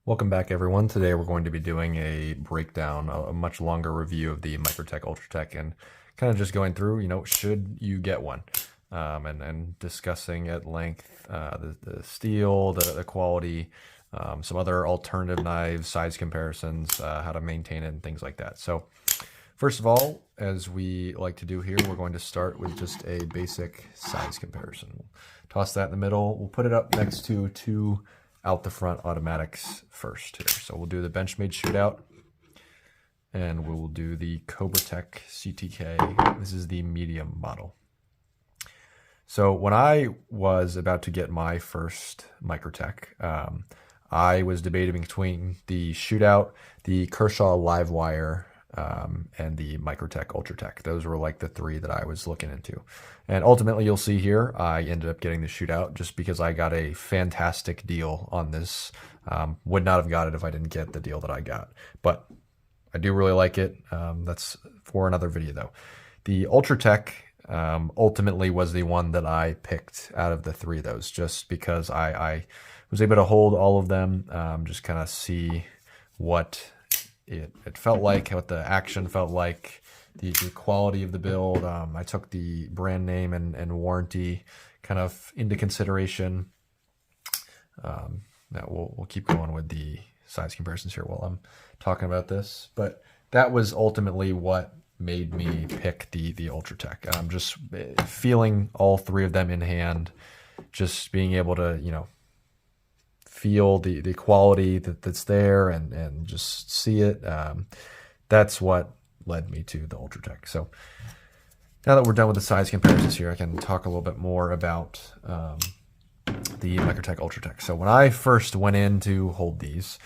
Welcome back, everyone. Today we're going to be doing a breakdown, a much longer review of the Microtech Ultratech, and kind of just going through, should you get one, and discussing at length the steel, the quality, some other alternative knives, size comparisons, how to maintain it, and things like that. So, first of all, as we like to do here, we're going to start with just a basic size comparison. We'll toss that in the middle. We'll put it up next to two out the front automatics first here. So we'll do the Benchmade Shootout, and we will do the Microtech CTK. This is the medium model. So when I was about to get my first Microtech, I was debating between the Shootout, the Kershaw Livewire, and the Microtech Ultratech. Those were like the three that I was looking into. And ultimately, you'll see here, I ended up getting the Shootout just because I got a fantastic deal on this. Would not have got it if I didn't get the deal that I got. But I do really like it. That's for another video, though. The Ultratech ultimately was the one that I picked out of the three of those, just because I was able to hold all of them, just kind of see what it felt like, what the action felt like, the quality of the build. I took the brand name and warranty kind of into consideration. Now we'll keep going with the size comparisons here while I'm talking about this, but that was ultimately what made me pick the Ultratech. Just feeling all three of them in hand, just being able to feel the quality that's there and just see it. That's what led me to the Ultratech. So now that we're done with the size comparisons here, I can talk a little bit more about the Microtech Ultratech. So when I first went in to hold these,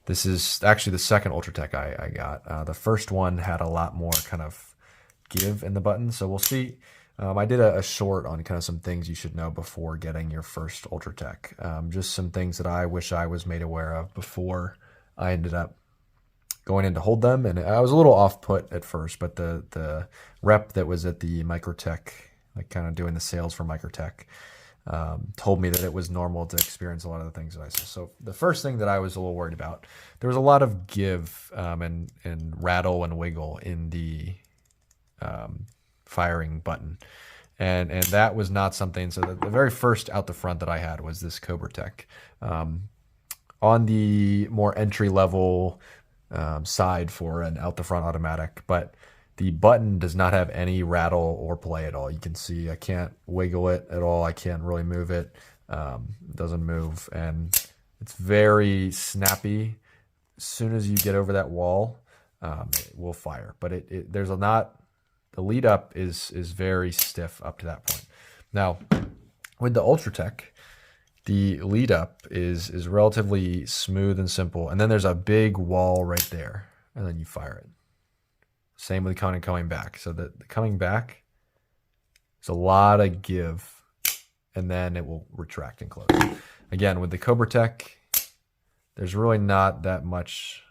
this is actually the second Ultratech I got. The first one had a lot more kind of give in the button. So we'll see. I did a short on kind of some things you should know before getting your first Ultratech. Just some things that I wish I was made aware of before I ended up going in to hold them. And I was a little off put at first, but the rep that was at the Microtech, like kind of doing the sales for Microtech, told me that it was normal to experience a lot of the things that I saw. So the first thing that I was a little worried about, there was a lot of give and rattle and wiggle in the firing button, and that was not something. So the very first out the front that I had was this Microtech. On the more entry level side for an out the front automatic, but the button does not have any rattle or play at all. You can see I can't wiggle it at all. I can't really move it. It doesn't move, and it's very snappy. As soon as you get over that wall, it will fire. But there's not. The lead up is very stiff up to that point. Now, with the Ultratech, the lead up is relatively smooth and simple, and then there's a big wall right there, and then you fire it. Same with kind of coming back. So the coming back is a lot of give, and then it will retract and close. Again, with the Microtech, there's really not that much.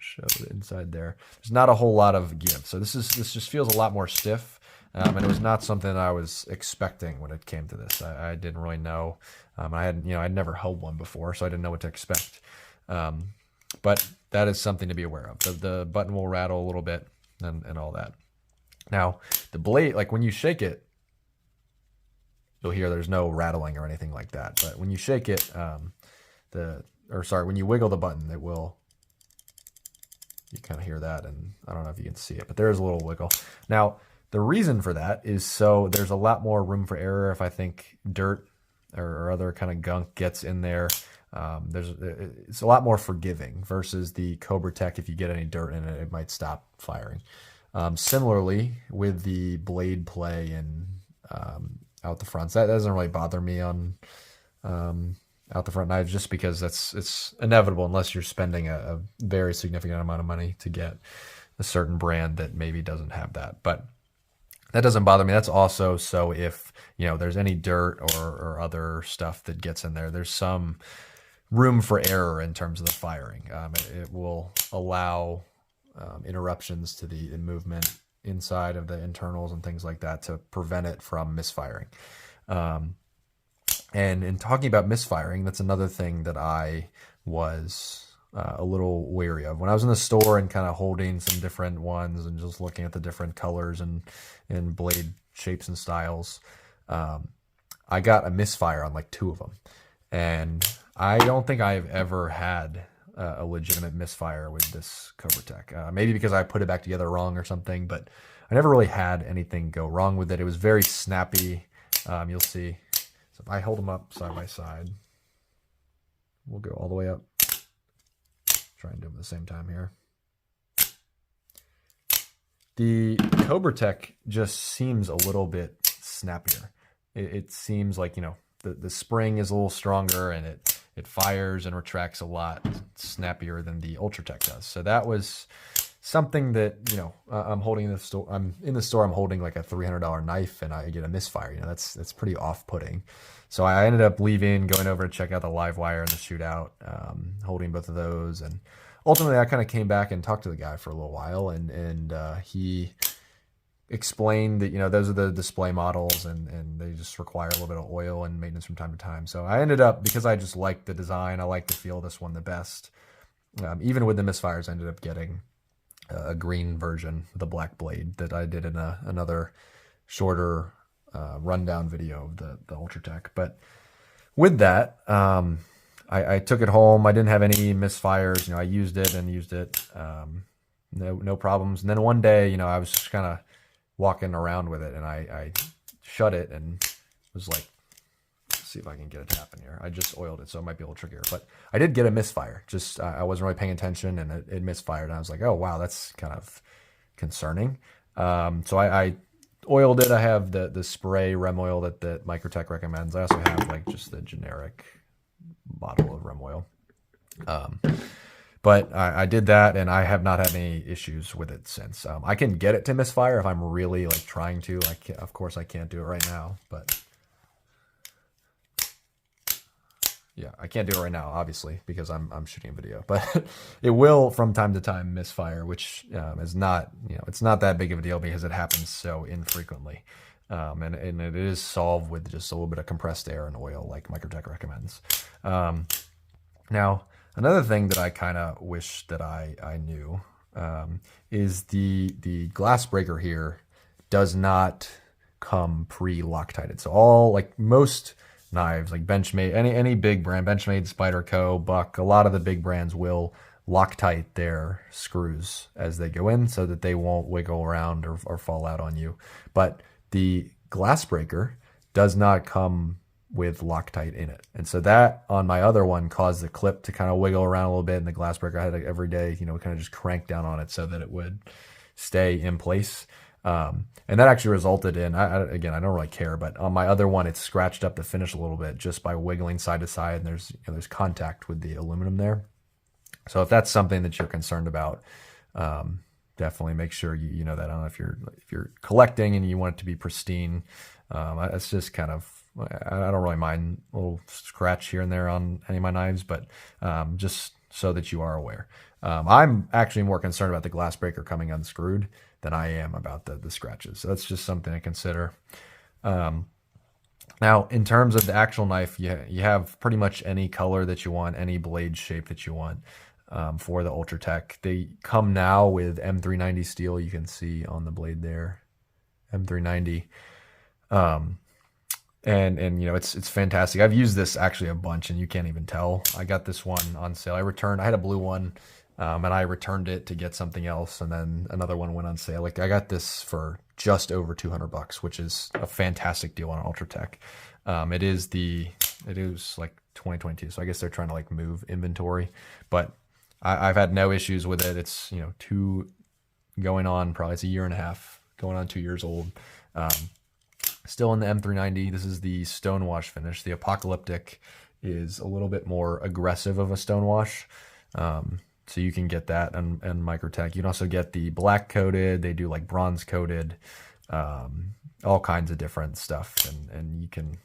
Show the inside there. There's not a whole lot of give, so this just feels a lot more stiff, and it was not something that I was expecting when it came to this. I didn't really know. I'd never held one before, so I didn't know what to expect. But that is something to be aware of. The button will rattle a little bit and all that. Now the blade, like when you shake it, you'll hear there's no rattling or anything like that. But when you shake it, when you wiggle the button, it will. You kind of hear that, and I don't know if you can see it, but there's a little wiggle. Now, the reason for that is so there's a lot more room for error if I think dirt or other kind of gunk gets in there. It's a lot more forgiving versus the Microtech. If you get any dirt in it, it might stop firing. Similarly, with the blade play and out the fronts, that doesn't really bother me on out the front knives, just because it's inevitable unless you're spending a very significant amount of money to get a certain brand that maybe doesn't have that. But that doesn't bother me. That's also so if there's any dirt or other stuff that gets in there, there's some room for error in terms of the firing. It will allow interruptions to the movement inside of the internals and things like that to prevent it from misfiring. And in talking about misfiring, that's another thing that I was a little wary of. When I was in the store and kind of holding some different ones and just looking at the different colors and blade shapes and styles, I got a misfire on like 2 of them. And I don't think I've ever had a legitimate misfire with this Cobra-Tech. Maybe because I put it back together wrong or something, but I never really had anything go wrong with it. It was very snappy. You'll see. So if I hold them up side by side, we'll go all the way up. Try and do them at the same time here. The Cobra-Tech just seems a little bit snappier. It seems like, you know, the spring is a little stronger and it fires and retracts a lot snappier than the Ultratech does. So that was something that, you know, I'm holding in the store. I'm in the store. I'm holding like a $300 knife, and I get a misfire. You know, that's pretty off-putting. So I ended up leaving, going over to check out the live wire and the shootout, holding both of those, and ultimately I kind of came back and talked to the guy for a little while, and he explained that, you know, those are the display models and they just require a little bit of oil and maintenance from time to time. So I ended up, because I just liked the design, I like the feel of this one the best. Even with the misfires, I ended up getting a green version with a black blade that I did in another shorter rundown video of the Ultratech. But with that, I took it home. I didn't have any misfires. You know, I used it and used it. No problems. And then one day, you know, I was just kind of walking around with it, and I shut it and was like, let's see if I can get it to happen here. I just oiled it, so it might be a little trickier, but I did get a misfire. Just I wasn't really paying attention, and it misfired, and I was like, oh wow, that's kind of concerning. So I oiled it. I have the spray rem oil that Microtech recommends. I also have like just the generic bottle of rem oil. But I did that, and I have not had any issues with it since. I can get it to misfire if I'm really like trying to. Of course, I can't do it right now, but yeah, I can't do it right now, obviously, because I'm shooting a video. But it will from time to time misfire, which is not, you know, it's not that big of a deal because it happens so infrequently, and it is solved with just a little bit of compressed air and oil, like Microtech recommends. Now, another thing that I kind of wish that I knew is the glass breaker here does not come pre-Loctited. So all, like most knives, like Benchmade, any big brand, Benchmade, Spyderco, Buck, a lot of the big brands will Loctite their screws as they go in so that they won't wiggle around or fall out on you. But the glass breaker does not come with Loctite in it. And so that on my other one caused the clip to kind of wiggle around a little bit, and the glass breaker I had to every day, you know, kind of just crank down on it so that it would stay in place. And that actually resulted in, again, I don't really care, but on my other one, it scratched up the finish a little bit just by wiggling side to side, and there's contact with the aluminum there. So if that's something that you're concerned about, definitely make sure you know that. I don't know if you're collecting and you want it to be pristine. It's just kind of, I don't really mind a little scratch here and there on any of my knives, but just so that you are aware. I'm actually more concerned about the glass breaker coming unscrewed than I am about the scratches. So that's just something to consider. Now, in terms of the actual knife, you have pretty much any color that you want, any blade shape that you want for the Ultratech. They come now with M390 steel. You can see on the blade there, M390. And you know, it's fantastic. I've used this actually a bunch, and you can't even tell. I got this one on sale. I had a blue one, and I returned it to get something else, and then another one went on sale. Like, I got this for just over $200, which is a fantastic deal on Ultratech. It is like 2022, so I guess they're trying to like move inventory, but I've had no issues with it. It's, you know, probably it's a year and a half, going on 2 years old. Still in the M390. This is the stonewash finish. The Apocalyptic is a little bit more aggressive of a stonewash. So you can get that and Microtech. You can also get the black coated. They do like bronze coated, all kinds of different stuff. And you can,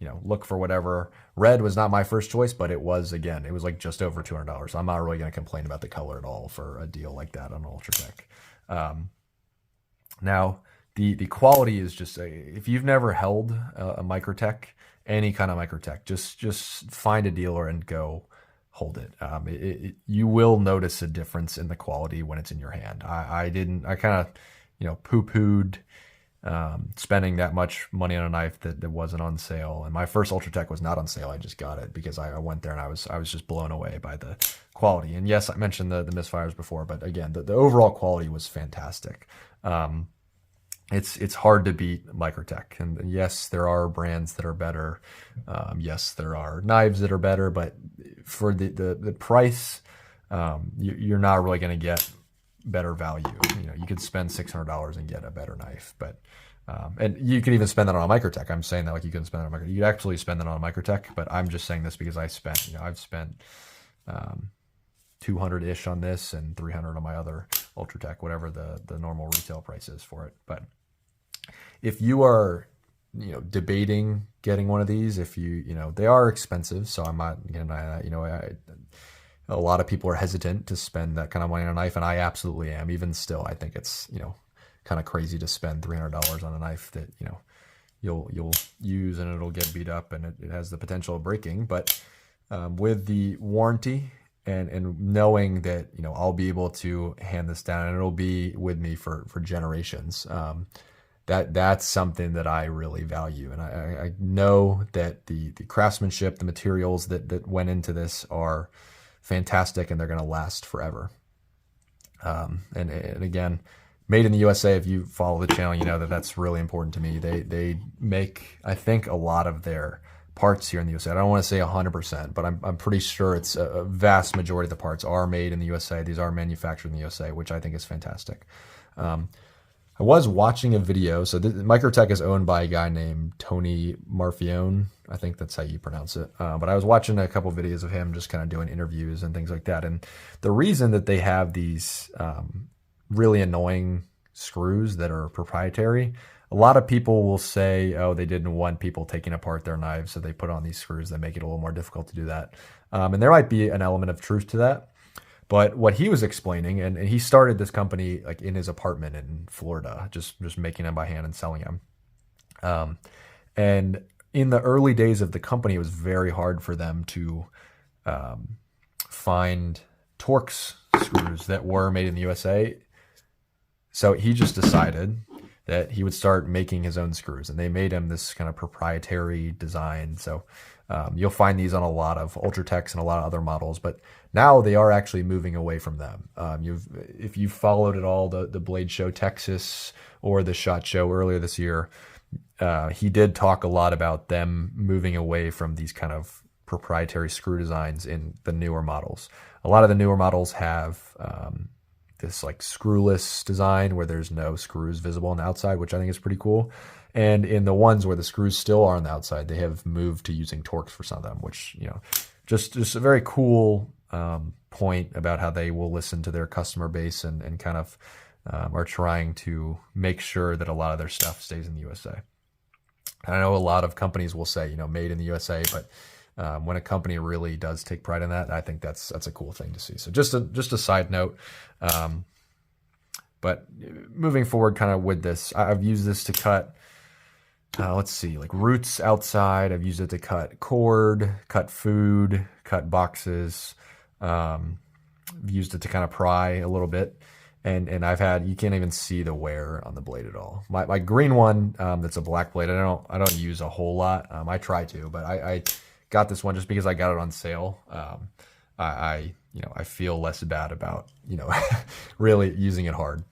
you know, look for whatever. Red was not my first choice, but it was like just over $200. I'm not really going to complain about the color at all for a deal like that on Ultratech. Now, the quality is just, if you've never held a Microtech any kind of Microtech, just find a dealer and go hold it. You will notice a difference in the quality when it's in your hand. I kind of, poo-pooed spending that much money on a knife that wasn't on sale. And my first Ultratech was not on sale. I just got it because I went there and I was just blown away by the quality. And yes, I mentioned the misfires before, but again, the overall quality was fantastic. It's hard to beat Microtech. And yes, there are brands that are better. Yes, there are knives that are better, but for the price, you're not really going to get better value. You could spend $600 and get a better knife, but and you could even spend that on a Microtech. I'm saying that like you can spend it on a Microtech. You'd actually spend that on a Microtech, but I'm just saying this because I've spent 200-ish on this and 300 on my other Ultratech, whatever the normal retail price is for it. But if you are, debating getting one of these, they are expensive, so I'm not going to deny that. A lot of people are hesitant to spend that kind of money on a knife, and I absolutely am. Even still, I think it's, kind of crazy to spend $300 on a knife that, you'll use and it'll get beat up and it has the potential of breaking. But with the warranty and knowing that, I'll be able to hand this down and it'll be with me for generations, that's something that I really value. And I know that the craftsmanship, the materials that went into this are fantastic and they're going to last forever. And again, made in the USA. If you follow the channel, you know that's really important to me. They make, I think, a lot of their parts here in the USA. I don't want to say 100%, but I'm pretty sure it's a vast majority of the parts are made in the USA. These are manufactured in the USA, which I think is fantastic. I was watching a video. So Microtech is owned by a guy named Tony Marfione. I think that's how you pronounce it. But I was watching a couple videos of him just kind of doing interviews and things like that. And the reason that they have these really annoying screws that are proprietary, a lot of people will say, oh, they didn't want people taking apart their knives, so they put on these screws that make it a little more difficult to do that. And there might be an element of truth to that. But what he was explaining, and he started this company like in his apartment in Florida, just making them by hand and selling them. And in the early days of the company, it was very hard for them to find Torx screws that were made in the USA. So he just decided that he would start making his own screws, and they made him this kind of proprietary design. So you'll find these on a lot of Ultratechs and a lot of other models, but now they are actually moving away from them. If you followed at all the Blade Show Texas or the SHOT Show earlier this year, he did talk a lot about them moving away from these kind of proprietary screw designs in the newer models. A lot of the newer models have this like screwless design where there's no screws visible on the outside, which I think is pretty cool. And in the ones where the screws still are on the outside, they have moved to using Torx for some of them, which, just a very cool point about how they will listen to their customer base and kind of are trying to make sure that a lot of their stuff stays in the USA. And I know a lot of companies will say, made in the USA, but when a company really does take pride in that, I think that's a cool thing to see. So just a side note. But moving forward kind of with this, I've used this to cut, let's see, like roots outside. I've used it to cut cord, cut food, cut boxes. I've used it to kind of pry a little bit. And I've had, you can't even see the wear on the blade at all. My green one, that's a black blade, I don't use a whole lot. I try to, but I got this one just because I got it on sale. I feel less bad about, really using it hard.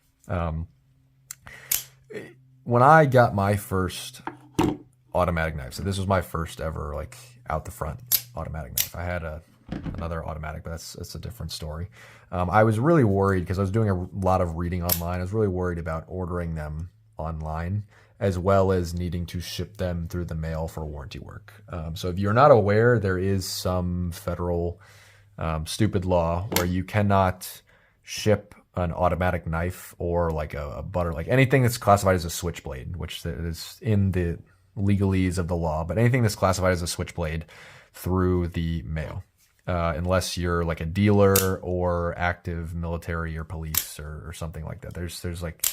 When I got my first automatic knife, so this was my first ever like out the front automatic knife. I had another automatic, but that's a different story. I was really worried because I was doing a lot of reading online. I was really worried about ordering them online as well as needing to ship them through the mail for warranty work. So if you're not aware, there is some federal stupid law where you cannot ship an automatic knife or like a butter, like anything that's classified as a switchblade, which is in the legalese of the law, but anything that's classified as a switchblade through the mail, unless you're like a dealer or active military or police or something like that. There's like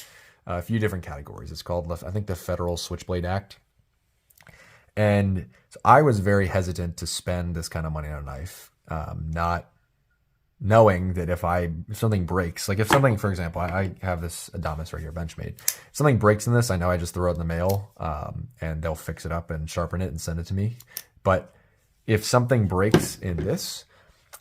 a few different categories. It's called, I think, the Federal Switchblade Act. And so I was very hesitant to spend this kind of money on a knife, not knowing that if something breaks, like if something, for example, I have this Adamas right here, Benchmade. If something breaks in this, I know I just throw it in the mail, and they'll fix it up and sharpen it and send it to me. But if something breaks in this,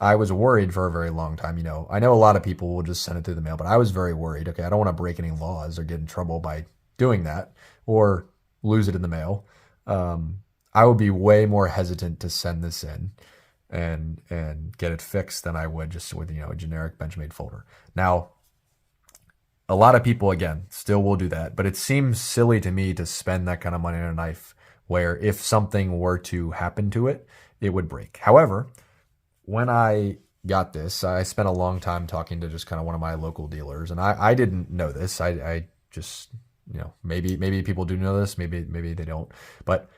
I was worried for a very long time. You know, I know a lot of people will just send it through the mail, but I was very worried. Okay, I don't want to break any laws or get in trouble by doing that or lose it in the mail. I would be way more hesitant to send this in and get it fixed than I would just with, you know, a generic Benchmade folder. Now, a lot of people, again, still will do that, but it seems silly to me to spend that kind of money on a knife where if something were to happen to it, it would break. However, when I got this, I spent a long time talking to just kind of one of my local dealers, and I didn't know this. I just, you know, maybe people do know this, maybe they don't, but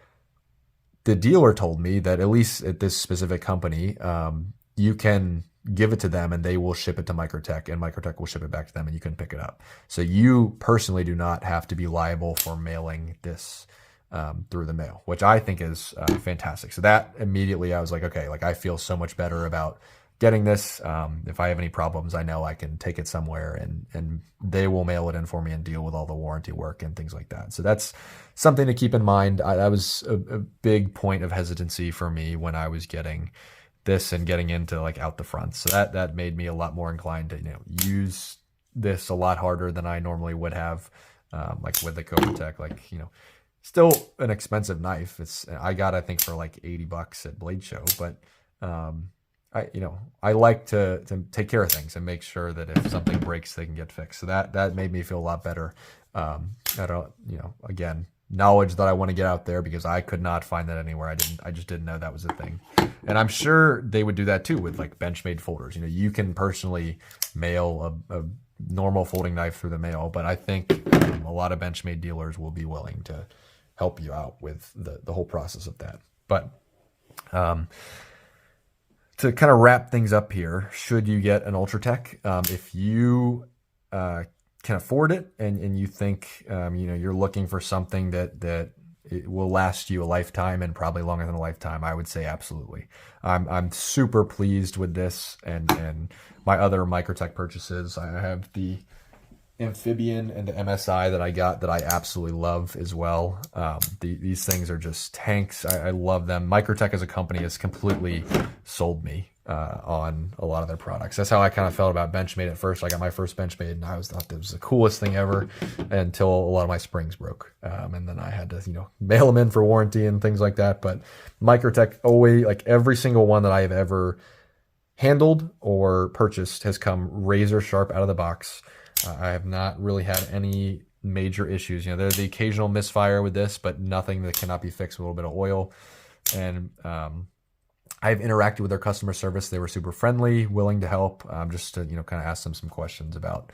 the dealer told me that at least at this specific company, you can give it to them and they will ship it to Microtech, and Microtech will ship it back to them and you can pick it up. So you personally do not have to be liable for mailing this through the mail, which I think is fantastic. So that immediately I was like, okay, like I feel so much better about getting this. If I have any problems, I know I can take it somewhere and they will mail it in for me and deal with all the warranty work and things like that. So that's something to keep in mind. That was a big point of hesitancy for me when I was getting this and getting into like out the front. So that made me a lot more inclined to, you know, use this a lot harder than I normally would have, like with the Ultratech, like, you know, still an expensive knife. I got, I think, for like $80 at Blade Show, but I like to take care of things and make sure that if something breaks, they can get fixed. So that made me feel a lot better. I don't, you know, again, knowledge that I want to get out there because I could not find that anywhere. I just didn't know that was a thing. And I'm sure they would do that too with like Benchmade folders. You know, you can personally mail a normal folding knife through the mail, but I think a lot of Benchmade dealers will be willing to help you out with the whole process of that. But to kind of wrap things up here, should you get an Ultratech, if you can afford it and you think you know, you're looking for something that it will last you a lifetime and probably longer than a lifetime, I would say absolutely. I'm super pleased with this and my other Microtech purchases. I have the Amphibian and the MSI that I got that I absolutely love as well. These things are just tanks. I love them. Microtech as a company has completely sold me on a lot of their products. That's how I kind of felt about Benchmade at first. I got my first Benchmade and I thought that was the coolest thing ever until a lot of my springs broke. And then I had to, you know, mail them in for warranty and things like that. But Microtech always, like every single one that I have ever handled or purchased has come razor sharp out of the box. I have not really had any major issues. You know, there's the occasional misfire with this, but nothing that cannot be fixed with a little bit of oil. And I've interacted with their customer service. They were super friendly, willing to help, just to, you know, kind of ask them some questions about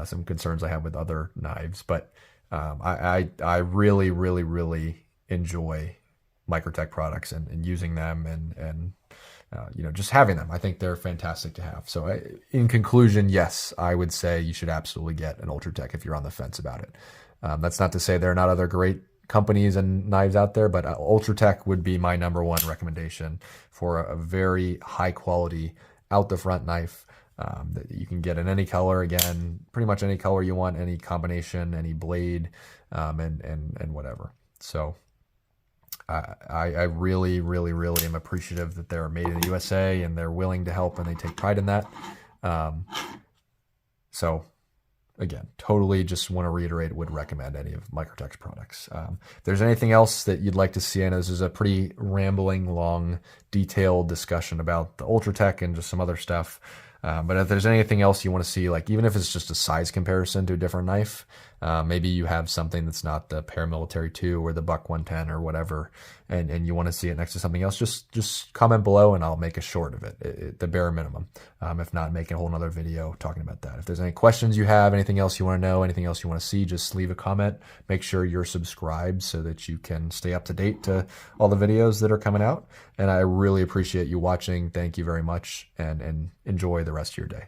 some concerns I have with other knives. But I really, really, really enjoy Microtech products and using them and you know, just having them. I think they're fantastic to have. So in conclusion, yes, I would say you should absolutely get an Ultratech if you're on the fence about it. That's not to say there are not other great companies and knives out there, but Ultratech would be my #1 recommendation for a very high quality out the front knife that you can get in any color. Again, pretty much any color you want, any combination, any blade, and whatever. So I really, really, really am appreciative that they're made in the USA and they're willing to help and they take pride in that. So again, totally just want to reiterate, would recommend any of Microtech's products. If there's anything else that you'd like to see, I know this is a pretty rambling, long, detailed discussion about the Ultratech and just some other stuff. But if there's anything else you want to see, like even if it's just a size comparison to a different knife, maybe you have something that's not the Paramilitary 2 or the Buck 110 or whatever, and you want to see it next to something else, just comment below and I'll make a short of it, the bare minimum. If not, make a whole nother video talking about that. If there's any questions you have, anything else you want to know, anything else you want to see, just leave a comment. Make sure you're subscribed so that you can stay up to date to all the videos that are coming out. And I really appreciate you watching. Thank you very much and enjoy the rest of your day.